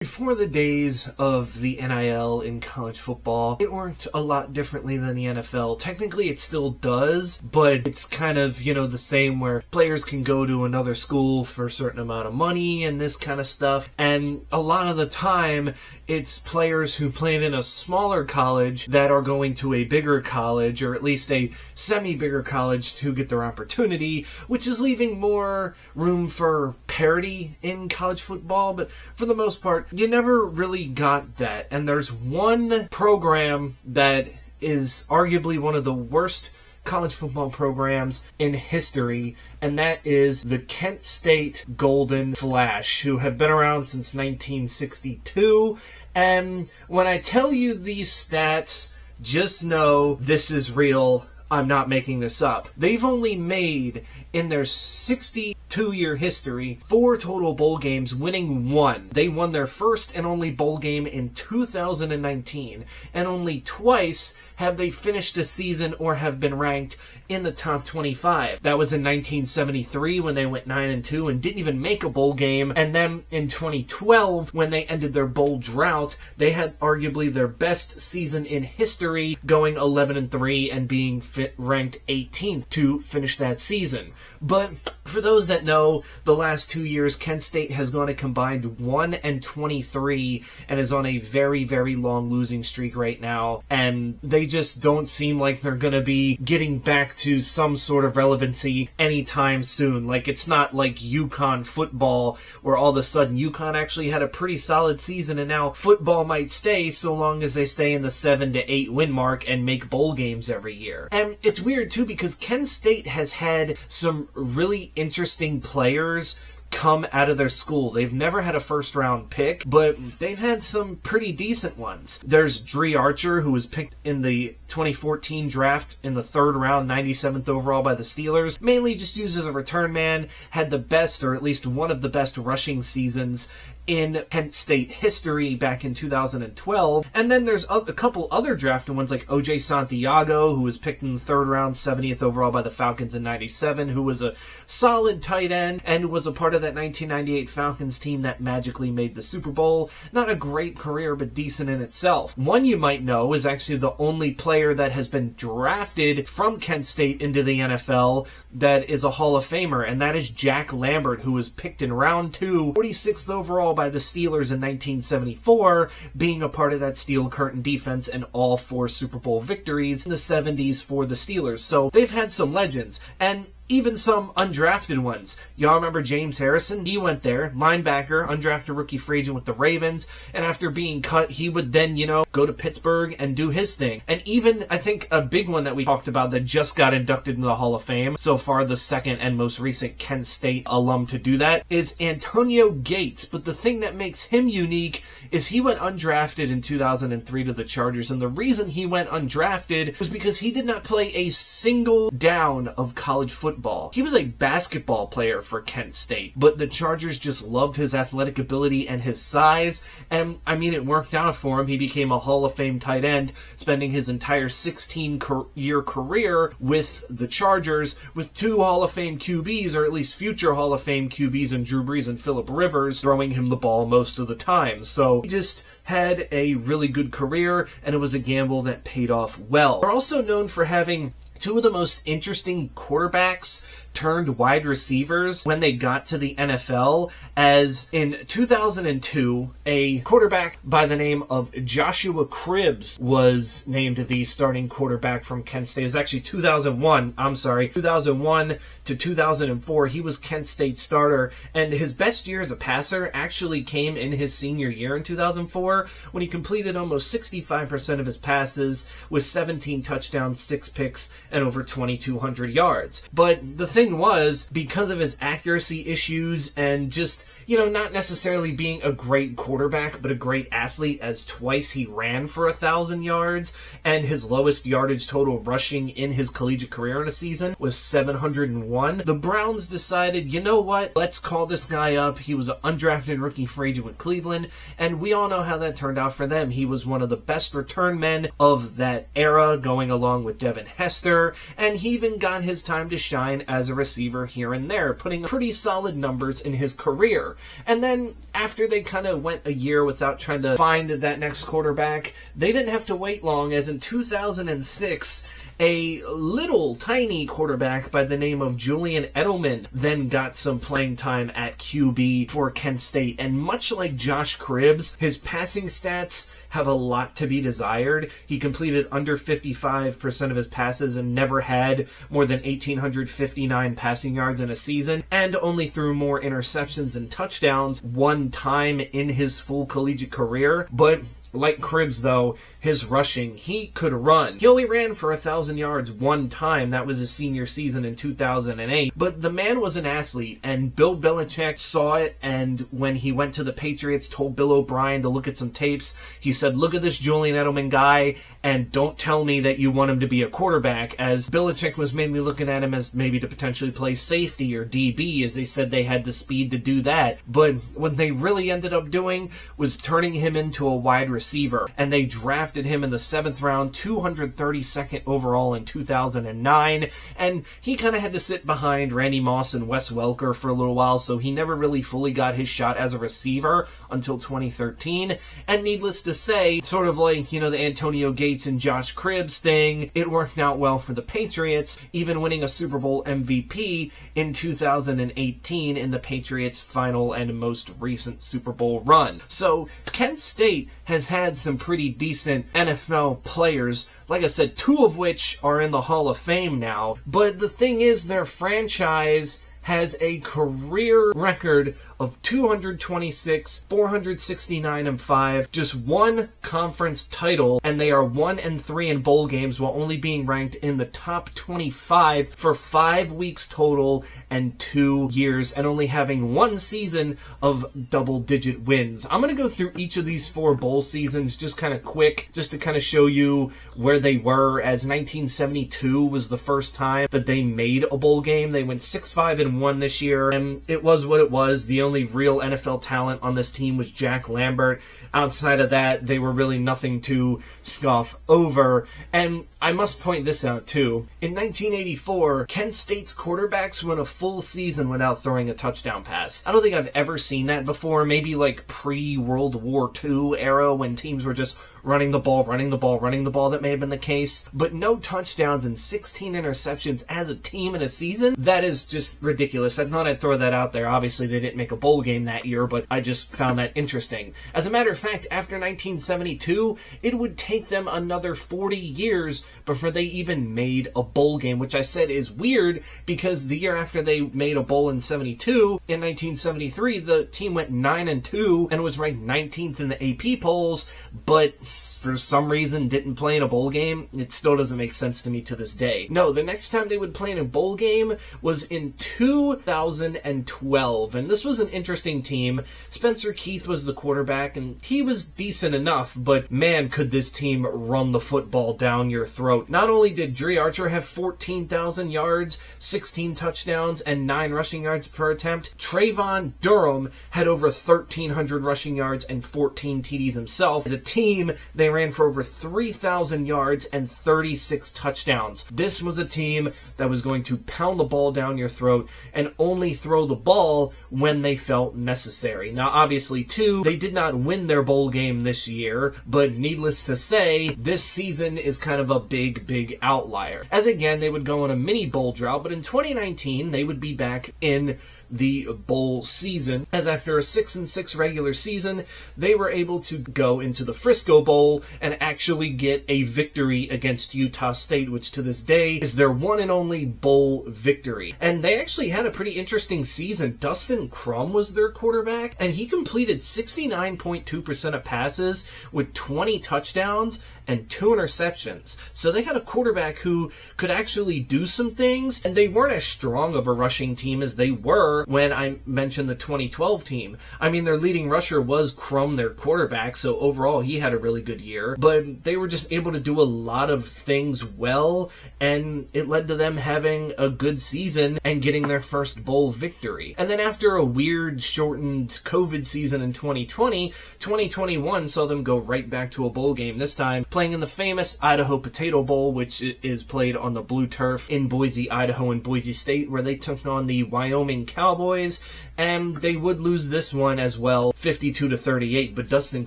before the days of the NIL in college football, it worked a lot differently than the NFL. Technically, it still does, but it's kind of, the same where players can go to another school for a certain amount of money and this kind of stuff. And a lot of the time, it's players who played in a smaller college that are going to a bigger college, or at least a semi-bigger college, to get their opportunity, which is leaving more room for parity in college football. But for the most part, you never really got that. And there's one program that is arguably one of the worst college football programs in history, and that is the Kent State Golden Flash, who have been around since 1962. And when I tell you these stats, just know this is real. I'm not making this up. They've only made, in their 62-year history, 4 total bowl games, winning 1. They won their first and only bowl game in 2019, and only twice have they finished a season or have been ranked in the top 25. That was in 1973 when they went 9-2 and didn't even make a bowl game, and then in 2012 when they ended their bowl drought, they had arguably their best season in history, going 11-3 and being ranked 18th to finish that season. But for those that know, the last 2 years, Kent State has gone a combined 1-23 and is on a very, very long losing streak right now. And they just don't seem like they're going to be getting back to some sort of relevancy anytime soon. Like, it's not like UConn football, where all of a sudden UConn actually had a pretty solid season, and now football might stay so long as they stay in the 7-8 win mark and make bowl games every year. And it's weird too, because Kent State has had some really interesting players come out of their school. They've never had a first-round pick, but they've had some pretty decent ones. There's Dree Archer, who was picked in the 2014 draft in the 3rd round, 97th overall by the Steelers. Mainly just used as a return man, had the best, or at least one of the best, rushing seasons in Kent State history back in 2012. And then there's a couple other drafted ones like O.J. Santiago, who was picked in the 3rd round, 70th overall by the Falcons in 97, who was a solid tight end and was a part of that 1998 Falcons team that magically made the Super Bowl. Not a great career, but decent in itself. One you might know is actually the only player that has been drafted from Kent State into the NFL that is a Hall of Famer, and that is Jack Lambert, who was picked in round 2, 46th overall by the Steelers in 1974, being a part of that Steel Curtain defense and all 4 Super Bowl victories in the 70s for the Steelers. So they've had some legends, and even some undrafted ones. Y'all remember James Harrison? He went there, linebacker, undrafted rookie free agent with the Ravens, and after being cut, he would then, go to Pittsburgh and do his thing. And even, I think, a big one that we talked about that just got inducted into the Hall of Fame, so far the second and most recent Kent State alum to do that, is Antonio Gates. But the thing that makes him unique is he went undrafted in 2003 to the Chargers, and the reason he went undrafted was because he did not play a single down of college football. He was a basketball player for Kent State, but the Chargers just loved his athletic ability and his size, and it worked out for him. He became a Hall of Fame tight end, spending his entire 16-year career with the Chargers, with 2 Hall of Fame QBs, or at least future Hall of Fame QBs, in Drew Brees and Phillip Rivers, throwing him the ball most of the time. So he just had a really good career, and it was a gamble that paid off well. They're also known for having 2 of the most interesting quarterbacks turned wide receivers when they got to the NFL, as in 2002, a quarterback by the name of Joshua Cribbs was named the starting quarterback from Kent State. It was actually 2001 to 2004, he was Kent State's starter, and his best year as a passer actually came in his senior year in 2004, when he completed almost 65% of his passes with 17 touchdowns, 6 picks, and over 2,200 yards. But the thing was, because of his accuracy issues and just, not necessarily being a great quarterback, but a great athlete, as twice he ran for 1,000 yards, and his lowest yardage total rushing in his collegiate career in a season was 701. The Browns decided, you know what, let's call this guy up. He was an undrafted rookie free agent with Cleveland, and we all know how that turned out for them. He was one of the best return men of that era, going along with Devin Hester, and he even got his time to shine as a receiver here and there, putting pretty solid numbers in his career. And then after they kind of went a year without trying to find that next quarterback, they didn't have to wait long, as in 2006, a little tiny quarterback by the name of Julian Edelman then got some playing time at QB for Kent State. And much like Josh Cribbs, his passing stats have a lot to be desired. He completed under 55% of his passes and never had more than 1,859 passing yards in a season, and only threw more interceptions and touchdowns one time in his full collegiate career. But like Cribbs, though, his rushing, he could run. He only ran for 1,000 yards one time. That was his senior season in 2008. But the man was an athlete, and Bill Belichick saw it, and when he went to the Patriots, told Bill O'Brien to look at some tapes. He said, look at this Julian Edelman guy, and don't tell me that you want him to be a quarterback, as Belichick was mainly looking at him as maybe to potentially play safety or DB, as they said they had the speed to do that. But what they really ended up doing was turning him into a wide receiver, and they drafted him in the 7th round, 232nd overall in 2009, and he kind of had to sit behind Randy Moss and Wes Welker for a little while, so he never really fully got his shot as a receiver until 2013. And needless to say, sort of like, the Antonio Gates and Josh Cribbs thing, it worked out well for the Patriots, even winning a Super Bowl MVP in 2018 in the Patriots' final and most recent Super Bowl run. So Kent State has had some pretty decent NFL players, like I said, 2 of which are in the Hall of Fame now. But the thing is, their franchise has a career record of 226, 469 and 5, just one conference title, and they are 1-3 in bowl games while only being ranked in the top 25 for 5 weeks total and 2 years, and only having 1 season of double-digit wins. I'm going to go through each of these 4 bowl seasons just kind of quick, just to kind of show you where they were, as 1972 was the first time that they made a bowl game. They went 6-5-1 this year, and it was what it was. The only real NFL talent on this team was Jack Lambert. Outside of that, they were really nothing to scoff over. And I must point this out too. In 1984, Kent State's quarterbacks went a full season without throwing a touchdown pass. I don't think I've ever seen that before. Maybe like pre-World War II era, when teams were just running the ball. That may have been the case. But no touchdowns and 16 interceptions as a team in a season? That is just ridiculous. I thought I'd throw that out there. Obviously, they didn't make a bowl game that year, but I just found that interesting. As a matter of fact, after 1972, it would take them another 40 years before they even made a bowl game, which I said is weird because the year after they made a bowl in 72, in 1973, the team went 9-2 and was ranked 19th in the AP polls, but for some reason didn't play in a bowl game. It still doesn't make sense to me to this day. No, the next time they would play in a bowl game was in 2012, and this was an interesting team. Spencer Keith was the quarterback, and he was decent enough, but man, could this team run the football down your throat. Not only did Dre Archer have 14,000 yards, 16 touchdowns, and 9 rushing yards per attempt, Trayvon Durham had over 1,300 rushing yards and 14 TDs himself. As a team, they ran for over 3,000 yards and 36 touchdowns. This was a team that was going to pound the ball down your throat and only throw the ball when they felt necessary. Now, obviously, too, they did not win their bowl game this year, but needless to say, this season is kind of a big outlier. As again, they would go on a mini bowl drought, but in 2019, they would be back in the bowl season, as after a 6-6 regular season, they were able to go into the Frisco Bowl and actually get a victory against Utah State, which to this day is their one and only bowl victory. And they actually had a pretty interesting season. Dustin Crum was their quarterback, and he completed 69.2% of passes with 20 touchdowns and 2 interceptions. So they had a quarterback who could actually do some things, and they weren't as strong of a rushing team as they were when I mentioned the 2012 team. I mean, their leading rusher was Crum, their quarterback, so overall he had a really good year, but they were just able to do a lot of things well, and it led to them having a good season and getting their first bowl victory. And then after a weird, shortened COVID season in 2020, 2021 saw them go right back to a bowl game, this time playing in the famous Idaho Potato Bowl, which is played on the blue turf in Boise, Idaho, and Boise State, where they took on the Wyoming Cowboys Cowboys, and they would lose this one as well, 52-38, but Dustin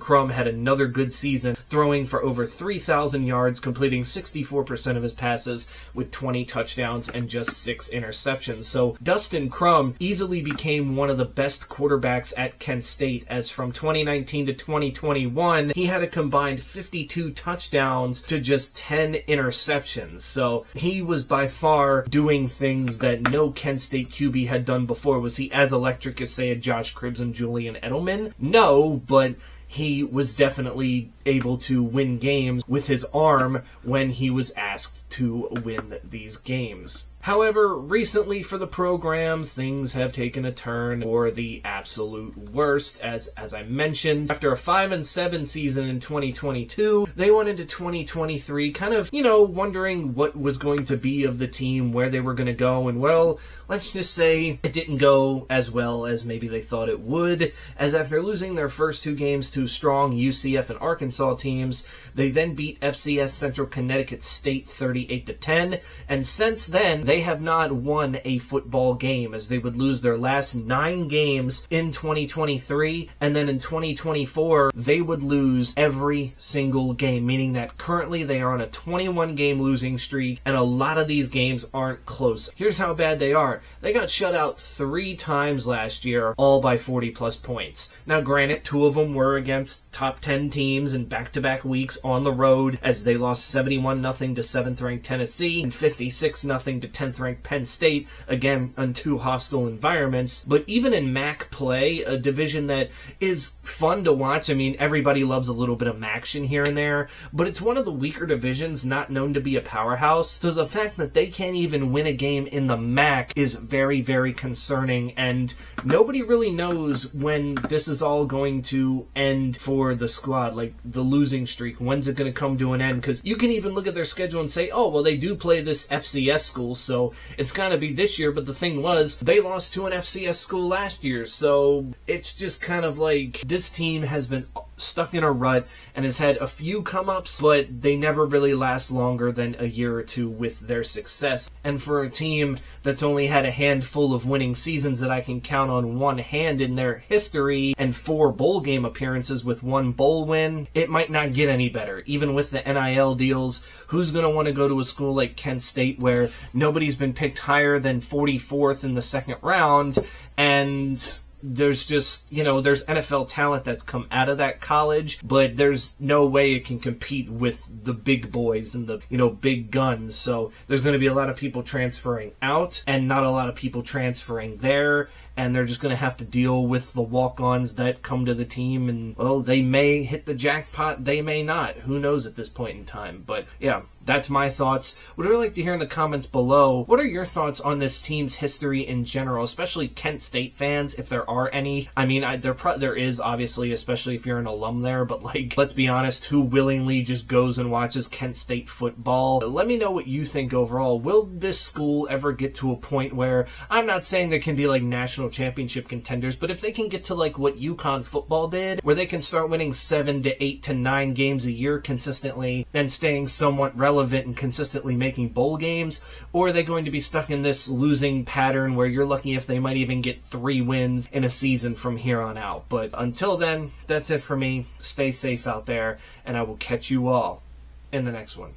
Crum had another good season, throwing for over 3,000 yards, completing 64% of his passes with 20 touchdowns and just 6 interceptions. So Dustin Crum easily became one of the best quarterbacks at Kent State, as from 2019 to 2021, he had a combined 52 touchdowns to just 10 interceptions. So he was by far doing things that no Kent State QB had done before. Was he as electric as, say, a Josh Cribbs and Julian Edelman? No, but he was definitely able to win games with his arm when he was asked to win these games. However, recently for the program, things have taken a turn for the absolute worst. As I mentioned, after a 5-7 season in 2022, they went into 2023 kind of, wondering what was going to be of the team, where they were going to go, and well, let's just say it didn't go as well as maybe they thought it would, as after losing their first 2 games to strong UCF and Arkansas teams, they then beat FCS Central Connecticut State 38-10, and since then, they have not won a football game, as they would lose their last 9 games in 2023, and then in 2024, they would lose every single game, meaning that currently they are on a 21-game losing streak, and a lot of these games aren't close. Here's how bad they are. They got shut out 3 times last year, all by 40-plus points. Now, granted, 2 of them were against top 10 teams in back-to-back weeks on the road, as they lost 71-0 to 7th-ranked Tennessee and 56-0 to 10th-ranked Penn State, again, on 2 hostile environments. But even in MAC play, a division that is fun to watch, I mean, everybody loves a little bit of action here and there, but it's one of the weaker divisions, not known to be a powerhouse. So the fact that they can't even win a game in the MAC is very, very concerning, and nobody really knows when this is all going to end for the squad, like the losing streak. When's it going to come to an end? Because you can even look at their schedule and say, oh, well, they do play this FCS school, so it's got to be this year, but the thing was, they lost to an FCS school last year, so it's just kind of like this team has been stuck in a rut and has had a few come-ups, but they never really last longer than a year or 2 with their success. And for a team that's only had a handful of winning seasons that I can count on one hand in their history, and 4 bowl game appearances with 1 bowl win, it might not get any better. Even with the NIL deals, who's going to want to go to a school like Kent State where nobody's been picked higher than 44th in the 2nd round, and there's just, there's NFL talent that's come out of that college, but there's no way it can compete with the big boys and the, big guns. So there's going to be a lot of people transferring out and not a lot of people transferring there. And they're just going to have to deal with the walk-ons that come to the team. And, well, they may hit the jackpot, they may not. Who knows at this point in time? But, yeah, that's my thoughts. Would really like to hear in the comments below, what are your thoughts on this team's history in general, especially Kent State fans, if there are any? I mean, there is, obviously, especially if you're an alum there. But, let's be honest, who willingly just goes and watches Kent State football? Let me know what you think overall. Will this school ever get to a point where, I'm not saying there can be, national championship contenders, but if they can get to what UConn football did, where they can start winning 7 to 8 to 9 games a year consistently and staying somewhat relevant and consistently making bowl games, or are they going to be stuck in this losing pattern where you're lucky if they might even get 3 wins in a season from here on out? But until then, that's it for me. Stay safe out there, and I will catch you all in the next one.